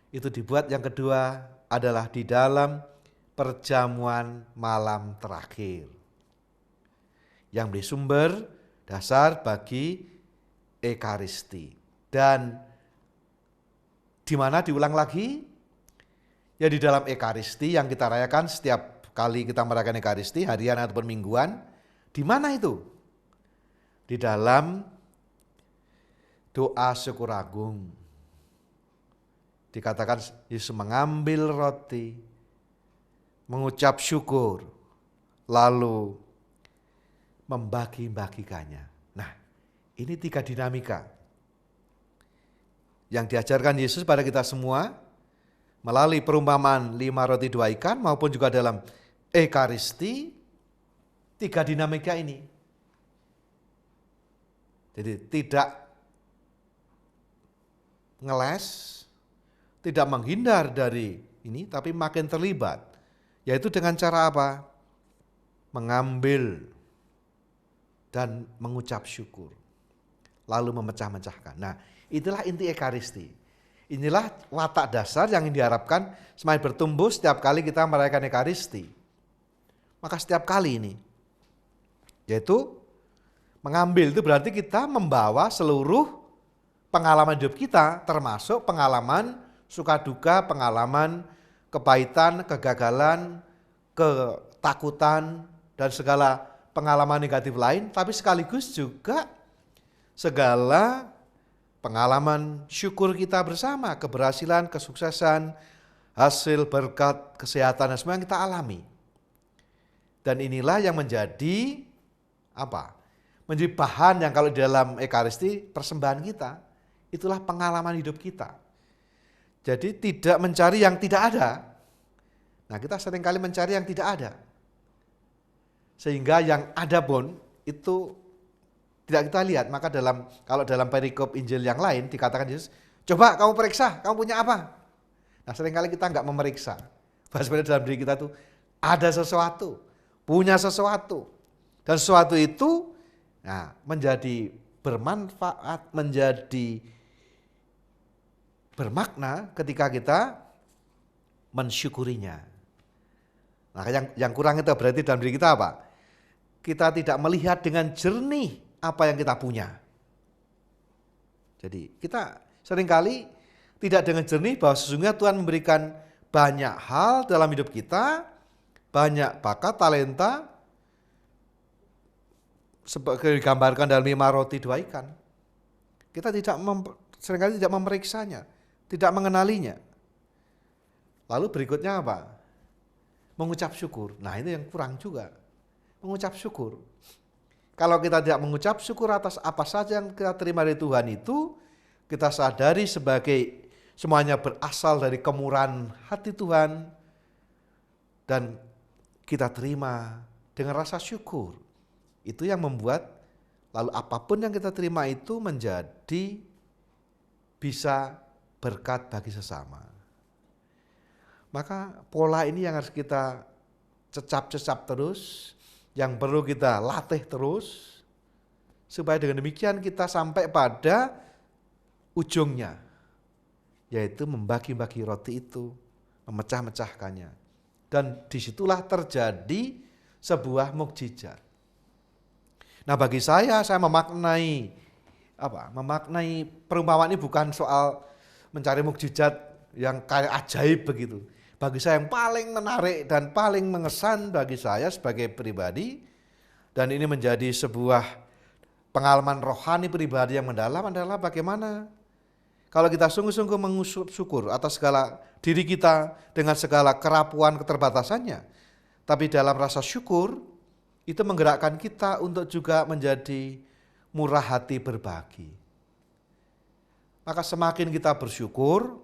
Itu dibuat yang kedua adalah di dalam perjamuan malam terakhir. Yang menjadi sumber dasar bagi Ekaristi. Dan di mana diulang lagi? Ya di dalam Ekaristi yang kita rayakan setiap kali kita merayakan Ekaristi, harian ataupun mingguan. Di mana itu? Di dalam doa syukur agung. Dikatakan Yesus mengambil roti, mengucap syukur, lalu membagi-bagikannya. Nah, ini 3 dinamika yang diajarkan Yesus pada kita semua melalui perumpamaan 5 roti 2 ikan maupun juga dalam Ekaristi. 3 dinamika ini. Jadi tidak ngeles, tidak menghindar dari ini, tapi makin terlibat. Yaitu dengan cara apa? Mengambil dan mengucap syukur. Lalu memecah-mecahkan. Nah, itulah inti Ekaristi. Inilah watak dasar yang diharapkan semakin bertumbuh setiap kali kita merayakan Ekaristi. Maka setiap kali ini, yaitu mengambil itu berarti kita membawa seluruh pengalaman hidup kita, termasuk pengalaman suka duka, pengalaman kepahitan, kegagalan, ketakutan, dan segala pengalaman negatif lain, tapi sekaligus juga segala pengalaman syukur kita bersama, keberhasilan, kesuksesan, hasil berkat, kesehatan, dan semua yang kita alami. Dan inilah yang menjadi apa? Menjadi bahan yang kalau di dalam Ekaristi persembahan kita, itulah pengalaman hidup kita. Jadi tidak mencari yang tidak ada. Nah, kita seringkali mencari yang tidak ada. Sehingga yang ada pun itu tidak kita lihat. Maka kalau dalam perikop Injil yang lain dikatakan Yesus, coba kamu periksa, kamu punya apa? Nah, seringkali kita enggak memeriksa. Bahwa sebenarnya dalam diri kita tuh ada sesuatu, punya sesuatu. Dan sesuatu itu menjadi bermanfaat, menjadi bermakna ketika kita mensyukurinya. Nah, yang kurang itu berarti dalam diri kita apa? Kita tidak melihat dengan jernih apa yang kita punya. Jadi kita seringkali tidak dengan jernih bahwa sesungguhnya Tuhan memberikan banyak hal dalam hidup kita, banyak bakat, talenta, seperti digambarkan dalam 5 roti 2 ikan. Kita seringkali tidak memeriksanya, tidak mengenalinya. Lalu berikutnya apa? Mengucap syukur. Nah, ini yang kurang juga. Mengucap syukur. Kalau kita tidak mengucap syukur atas apa saja yang kita terima dari Tuhan itu, kita sadari sebagai semuanya berasal dari kemurahan hati Tuhan, dan kita terima dengan rasa syukur. Itu yang membuat lalu apapun yang kita terima itu menjadi bisa berkat bagi sesama. Maka pola ini yang harus kita cecap-cecap terus, yang perlu kita latih terus, supaya dengan demikian kita sampai pada ujungnya, yaitu membagi-bagi roti itu, memecah-mecahkannya. Dan disitulah terjadi sebuah mukjizat. Nah, bagi saya memaknai perumpamaan ini bukan soal mencari mukjizat yang kayak ajaib begitu. Bagi saya yang paling menarik dan paling mengesan bagi saya sebagai pribadi Dan ini menjadi sebuah pengalaman rohani pribadi yang mendalam adalah bagaimana kalau kita sungguh-sungguh mengucap syukur atas segala diri kita dengan segala kerapuan keterbatasannya. Tapi dalam rasa syukur itu menggerakkan kita untuk juga menjadi murah hati berbagi. Maka semakin kita bersyukur,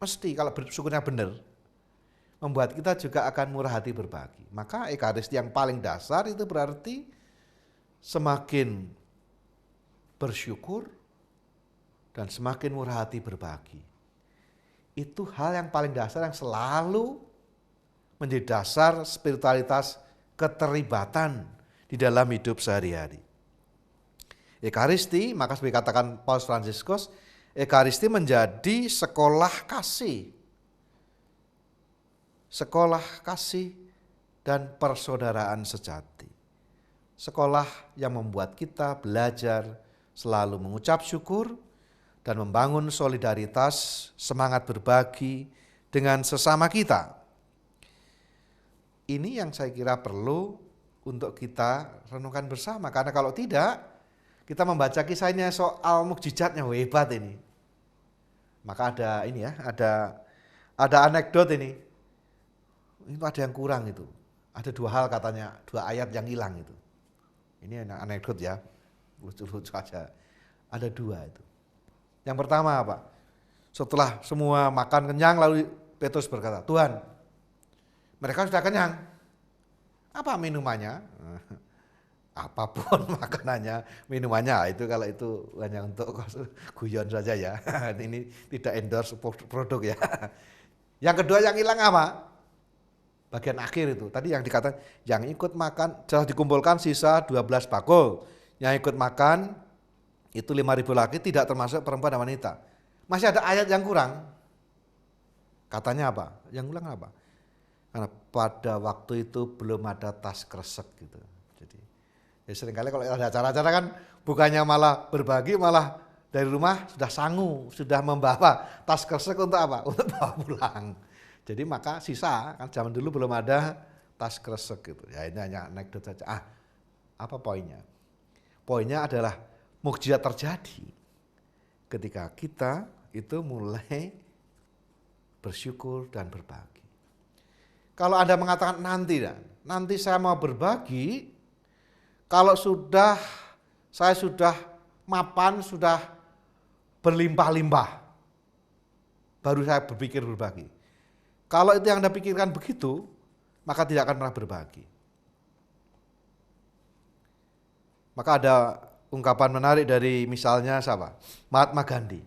mesti kalau bersyukurnya benar, membuat kita juga akan murah hati berbagi. Maka Ekaristi yang paling dasar itu berarti semakin bersyukur dan semakin murah hati berbagi. Itu hal yang paling dasar yang selalu menjadi dasar spiritualitas keterlibatan di dalam hidup sehari-hari. Ekaristi, maka seperti katakan Paus Fransiskus, Ekaristi menjadi sekolah kasih. Sekolah kasih dan persaudaraan sejati. Sekolah yang membuat kita belajar selalu mengucap syukur dan membangun solidaritas, semangat berbagi dengan sesama kita. Ini yang saya kira perlu untuk kita renungkan bersama, karena kalau tidak, kita membaca kisahnya soal mukjizatnya hebat ini. Maka ada ini ya, ada anekdot ini. Itu ada yang kurang itu. Ada 2 hal katanya, 2 ayat yang hilang itu. Ini anekdot ya, lucu-lucu aja. Ada 2 itu. Yang pertama apa? Setelah semua makan kenyang lalu Petrus berkata, Tuhan, mereka sudah kenyang. Apa minumannya? Apapun makanannya, minumannya. Itu kalau itu hanya untuk guyon saja ya. Ini tidak endorse produk ya. Yang kedua yang hilang apa? Bagian akhir itu. Tadi yang dikatakan, yang ikut makan, sudah dikumpulkan sisa 12 bakul. Yang ikut makan, itu 5.000 laki, tidak termasuk perempuan dan wanita. Masih ada ayat yang kurang. Katanya apa? Yang kurang apa? Karena pada waktu itu belum ada tas kresek gitu. Jadi ya seringkali kalau ada acara-acara kan bukannya malah berbagi, malah dari rumah sudah sangu, sudah membawa tas kresek untuk apa? Untuk bawa pulang. Jadi maka sisa, kan zaman dulu belum ada tas kresek gitu. Ya ini hanya anekdot saja. Apa poinnya? Poinnya adalah mukjizat terjadi ketika kita itu mulai bersyukur dan berbagi. Kalau Anda mengatakan nanti saya mau berbagi, kalau saya sudah mapan, sudah berlimpah-limpah, baru saya berpikir berbagi. Kalau itu yang Anda pikirkan begitu, maka tidak akan pernah berbagi. Maka ada ungkapan menarik dari misalnya siapa? Mahatma Gandhi.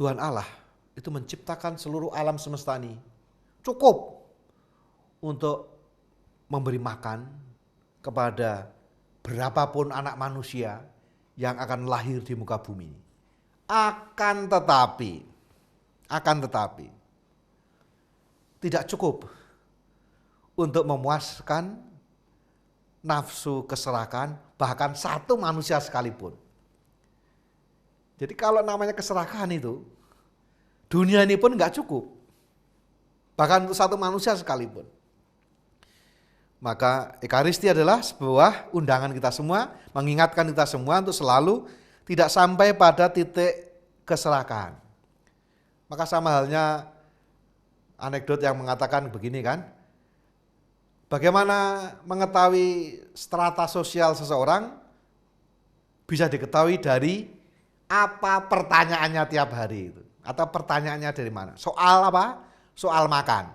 Tuhan Allah itu menciptakan seluruh alam semesta ini cukup untuk memberi makan kepada berapapun anak manusia yang akan lahir di muka bumi. Akan tetapi tidak cukup untuk memuaskan nafsu keserakahan bahkan satu manusia sekalipun. Jadi kalau namanya keserakahan itu, dunia ini pun enggak cukup. Bahkan untuk satu manusia sekalipun. Maka Ekaristi adalah sebuah undangan kita semua, mengingatkan kita semua untuk selalu tidak sampai pada titik keserakahan. Maka sama halnya anekdot yang mengatakan begini kan, bagaimana mengetahui strata sosial seseorang bisa diketahui dari apa pertanyaannya tiap hari itu. Atau pertanyaannya dari mana? Soal apa? Soal makan.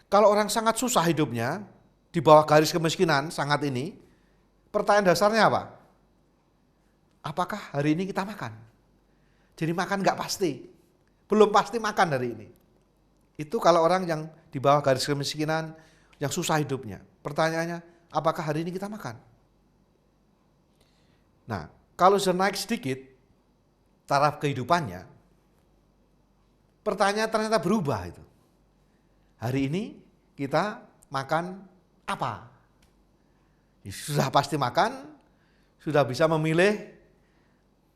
Kalau orang sangat susah hidupnya, di bawah garis kemiskinan sangat ini, pertanyaan dasarnya apa? Apakah hari ini kita makan? Jadi makan nggak pasti. Belum pasti makan hari ini. Itu kalau orang yang di bawah garis kemiskinan, yang susah hidupnya. Pertanyaannya, apakah hari ini kita makan? Nah, kalau sudah naik sedikit taraf kehidupannya, pertanyaan ternyata berubah itu. Hari ini kita makan apa? Ya, sudah pasti makan, sudah bisa memilih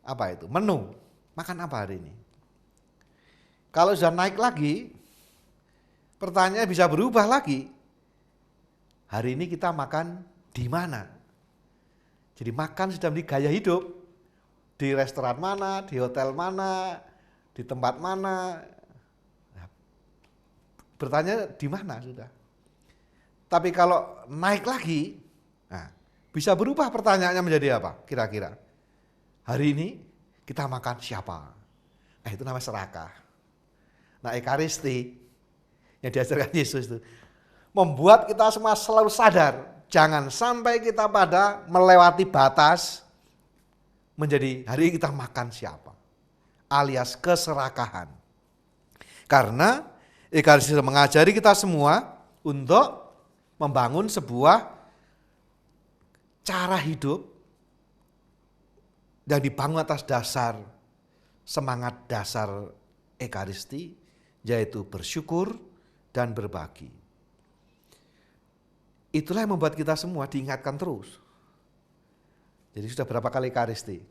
apa itu? Menu. Makan apa hari ini? Kalau sudah naik lagi, pertanyaannya bisa berubah lagi. hari ini kita makan di mana. Jadi makan sudah menjadi gaya hidup. Di restoran mana, di hotel mana, di tempat mana. Nah, bertanya di mana sudah. Tapi kalau naik lagi, nah, bisa berubah pertanyaannya menjadi apa kira-kira. Hari ini kita makan siapa? Nah, itu namanya serakah. Nah, Ekaristi yang diajarkan Yesus itu membuat kita semua selalu sadar, jangan sampai kita pada melewati batas menjadi hari ini kita makan siapa, alias keserakahan. Karena Ekaristi mengajari kita semua untuk membangun sebuah cara hidup yang dibangun atas dasar semangat dasar Ekaristi, yaitu bersyukur dan berbagi. Itulah yang membuat kita semua diingatkan terus. Jadi sudah berapa kali Ekaristi?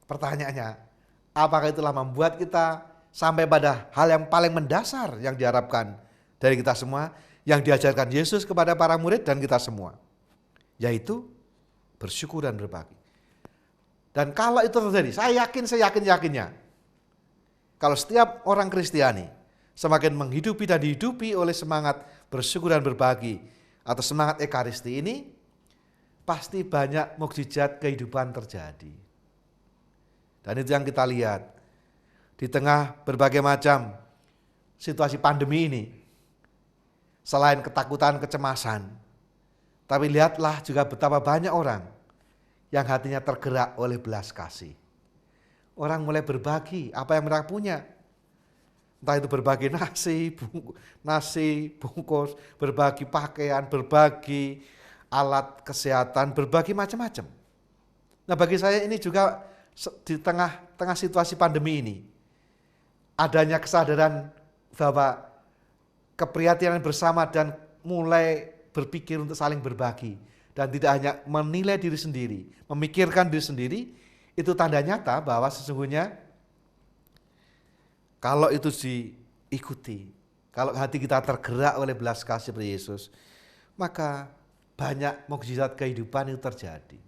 Pertanyaannya, apakah itulah membuat kita sampai pada hal yang paling mendasar yang diharapkan dari kita semua, yang diajarkan Yesus kepada para murid dan kita semua, yaitu bersyukur dan berbagi. Dan kalau itu terjadi, saya yakin-yakinnya, kalau setiap orang Kristiani semakin menghidupi dan dihidupi oleh semangat bersyukur dan berbagi atau semangat Ekaristi ini, pasti banyak mukjizat kehidupan terjadi. Dan itu yang kita lihat di tengah berbagai macam situasi pandemi ini. Selain ketakutan, kecemasan, tapi lihatlah juga betapa banyak orang yang hatinya tergerak oleh belas kasih. Orang mulai berbagi apa yang mereka punya. Entah itu berbagi nasi bungkus, berbagi pakaian, berbagi alat kesehatan, berbagi macam-macam. Nah, bagi saya ini juga di tengah situasi pandemi ini, adanya kesadaran bahwa keprihatinan bersama dan mulai berpikir untuk saling berbagi. Dan tidak hanya menilai diri sendiri, memikirkan diri sendiri, itu tanda nyata bahwa sesungguhnya kalau itu diikuti, kalau hati kita tergerak oleh belas kasih dari Yesus, maka banyak mukjizat kehidupan itu terjadi.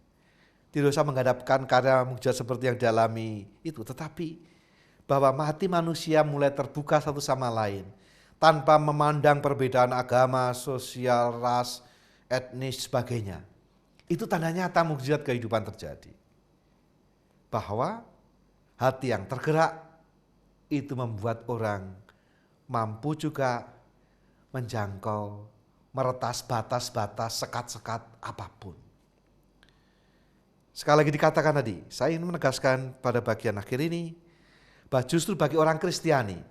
Tidak usah menghadapkan karya mukjizat seperti yang dialami itu, tetapi bahwa hati manusia mulai terbuka satu sama lain, tanpa memandang perbedaan agama, sosial, ras, etnis, sebagainya. Itu tanda nyata mukjizat kehidupan terjadi. Bahwa hati yang tergerak itu membuat orang mampu juga menjangkau, meretas batas-batas, sekat-sekat apapun. Sekali lagi dikatakan tadi, saya ingin menegaskan pada bagian akhir ini, bahwa justru bagi orang Kristiani,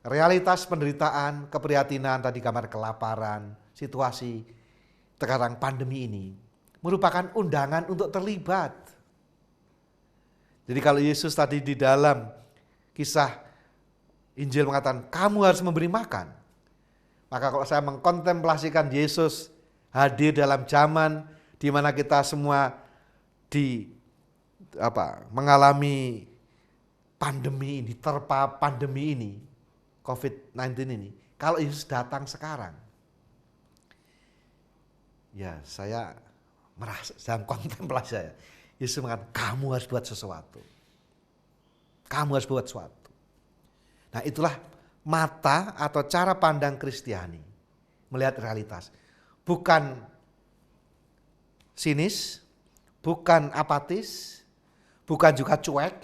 realitas penderitaan, keprihatinan, tadi gambar kelaparan, situasi sekarang pandemi ini merupakan undangan untuk terlibat. Jadi kalau Yesus tadi di dalam kisah Injil mengatakan kamu harus memberi makan, maka kalau saya mengkontemplasikan Yesus hadir dalam zaman di mana kita semua mengalami pandemi ini, terpa pandemi ini, COVID-19 ini, kalau Yesus datang sekarang, ya saya merasa dalam kontemplasi saya, Yesus mengatakan kamu harus buat sesuatu. Kamu harus buat sesuatu. Nah, itulah mata atau cara pandang Kristiani melihat realitas. Bukan sinis, bukan apatis, bukan juga cuek,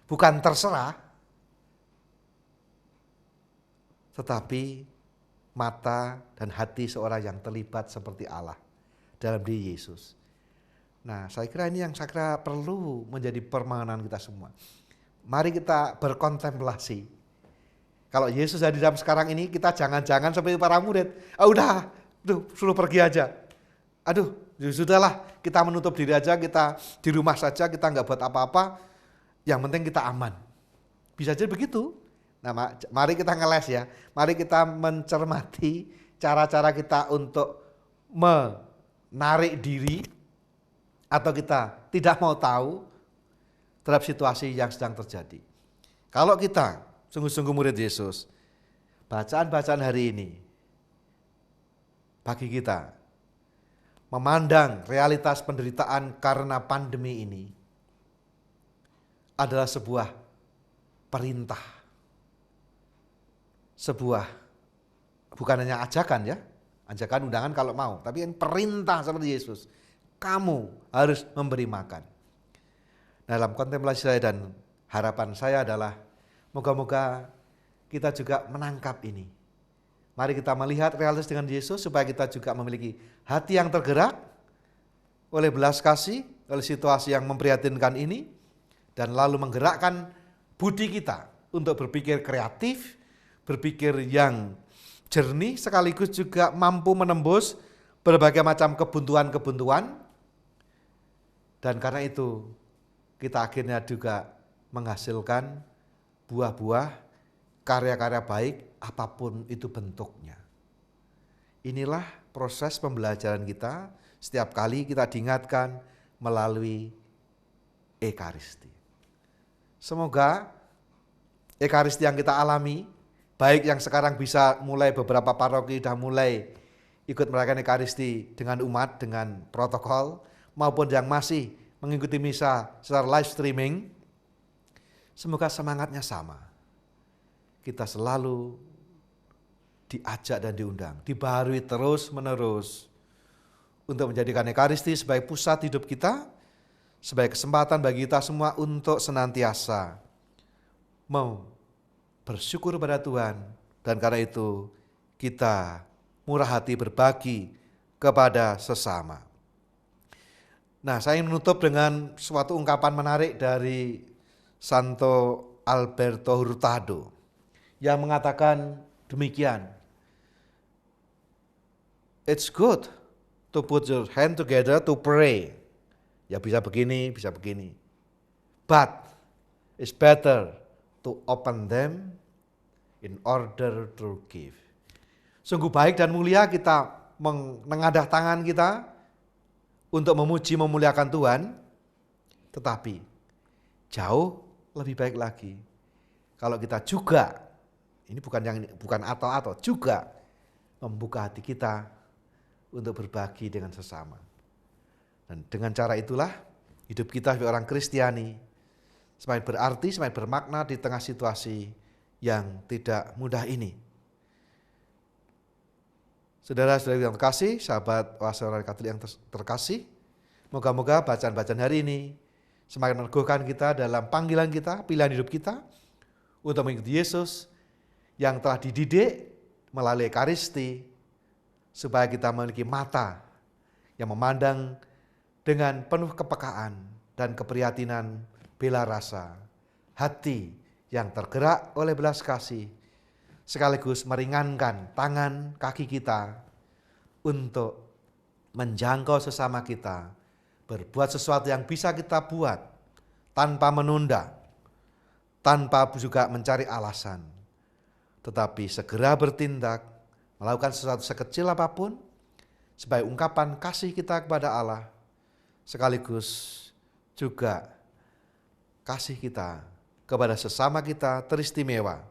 bukan terserah, tetapi mata dan hati seorang yang terlibat seperti Allah dalam diri Yesus. Nah, saya kira ini yang saya kira perlu menjadi permohonan kita semua. Mari kita berkontemplasi. Kalau Yesus hadir dalam sekarang ini, kita jangan-jangan seperti para murid. Suruh pergi aja. Sudahlah, kita menutup diri aja, kita di rumah saja, kita nggak buat apa-apa. Yang penting kita aman. Bisa jadi begitu. Nah, mari kita ngeles ya. Mari kita mencermati cara-cara kita untuk menarik diri atau kita tidak mau tahu terhadap situasi yang sedang terjadi. Kalau kita sungguh-sungguh murid Yesus, bacaan-bacaan hari ini bagi kita memandang realitas penderitaan karena pandemi ini adalah sebuah perintah. Sebuah, bukan hanya ajakan ya, ajakan undangan kalau mau, tapi yang perintah seperti Yesus. Kamu harus memberi makan. Dalam kontemplasi saya dan harapan saya adalah moga-moga kita juga menangkap ini. Mari kita melihat realitas dengan Yesus supaya kita juga memiliki hati yang tergerak oleh belas kasih, oleh situasi yang memprihatinkan ini, dan lalu menggerakkan budi kita untuk berpikir kreatif, berpikir yang jernih, sekaligus juga mampu menembus berbagai macam kebuntuan-kebuntuan. Dan karena itu kita akhirnya juga menghasilkan buah-buah karya-karya baik apapun itu bentuknya. Inilah proses pembelajaran kita setiap kali kita diingatkan melalui Ekaristi. Semoga Ekaristi yang kita alami, baik yang sekarang bisa mulai beberapa paroki sudah mulai ikut merayakan Ekaristi dengan umat, dengan protokol, maupun yang masih mengikuti misa secara live streaming, semoga semangatnya sama. Kita selalu diajak dan diundang, dibaharui terus menerus untuk menjadikan Ekaristi sebagai pusat hidup kita, sebagai kesempatan bagi kita semua untuk senantiasa mau bersyukur pada Tuhan, dan karena itu kita murah hati berbagi kepada sesama. Nah, saya ingin menutup dengan suatu ungkapan menarik dari Santo Alberto Hurtado yang mengatakan demikian. It's good to put your hand together to pray. Ya bisa begini, bisa begini. But it's better to open them in order to give. Sungguh baik dan mulia kita menengadah tangan kita untuk memuji memuliakan Tuhan, tetapi jauh lebih baik lagi kalau kita juga, ini bukan atau juga membuka hati kita untuk berbagi dengan sesama. Dan dengan cara itulah hidup kita sebagai orang Kristiani semakin berarti, semakin bermakna di tengah situasi yang tidak mudah ini. Saudara-saudari yang terkasih, sahabat Oase Rohani Katolik yang terkasih, moga-moga bacaan-bacaan hari ini semakin meneguhkan kita dalam panggilan kita, pilihan hidup kita untuk mengikuti Yesus yang telah dididik melalui Ekaristi, supaya kita memiliki mata yang memandang dengan penuh kepekaan dan keprihatinan bela rasa, hati yang tergerak oleh belas kasih, sekaligus meringankan tangan kaki kita untuk menjangkau sesama kita, berbuat sesuatu yang bisa kita buat tanpa menunda, tanpa juga mencari alasan, tetapi segera bertindak, melakukan sesuatu sekecil apapun sebagai ungkapan kasih kita kepada Allah, sekaligus juga kasih kita kepada sesama kita teristimewa,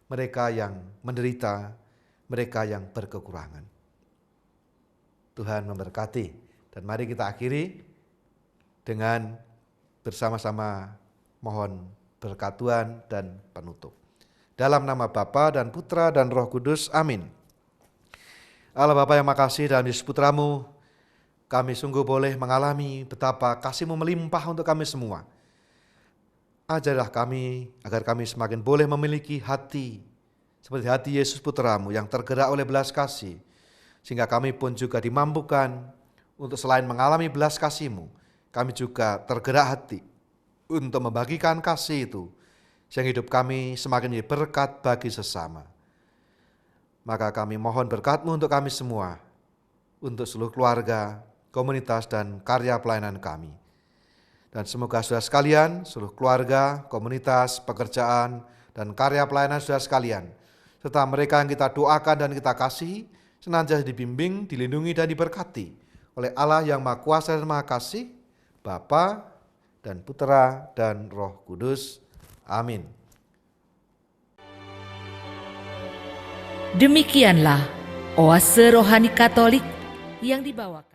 mereka yang menderita, mereka yang berkekurangan. Tuhan memberkati, dan mari kita akhiri dengan bersama-sama mohon berkat Tuhan dan penutup. Dalam nama Bapa dan Putra dan Roh Kudus, amin. Allah Bapa yang makasih dalam Yesus Putramu, kami sungguh boleh mengalami betapa kasih-Mu melimpah untuk kami semua. Ajarlah kami agar kami semakin boleh memiliki hati seperti hati Yesus Putramu yang tergerak oleh belas kasih, sehingga kami pun juga dimampukan untuk selain mengalami belas kasih-Mu, kami juga tergerak hati untuk membagikan kasih itu, sehingga hidup kami semakin menjadi berkat bagi sesama. Maka kami mohon berkat-Mu untuk kami semua, untuk seluruh keluarga, komunitas, dan karya pelayanan kami. Dan semoga saudara sekalian, seluruh keluarga, komunitas, pekerjaan, dan karya pelayanan saudara sekalian, serta mereka yang kita doakan dan kita kasihi, senantiasa dibimbing, dilindungi, dan diberkati oleh Allah yang Maha Kuasa dan Maha Kasih, Bapa dan Putra dan Roh Kudus. Amin. Demikianlah Oase Rohani Katolik yang dibawakan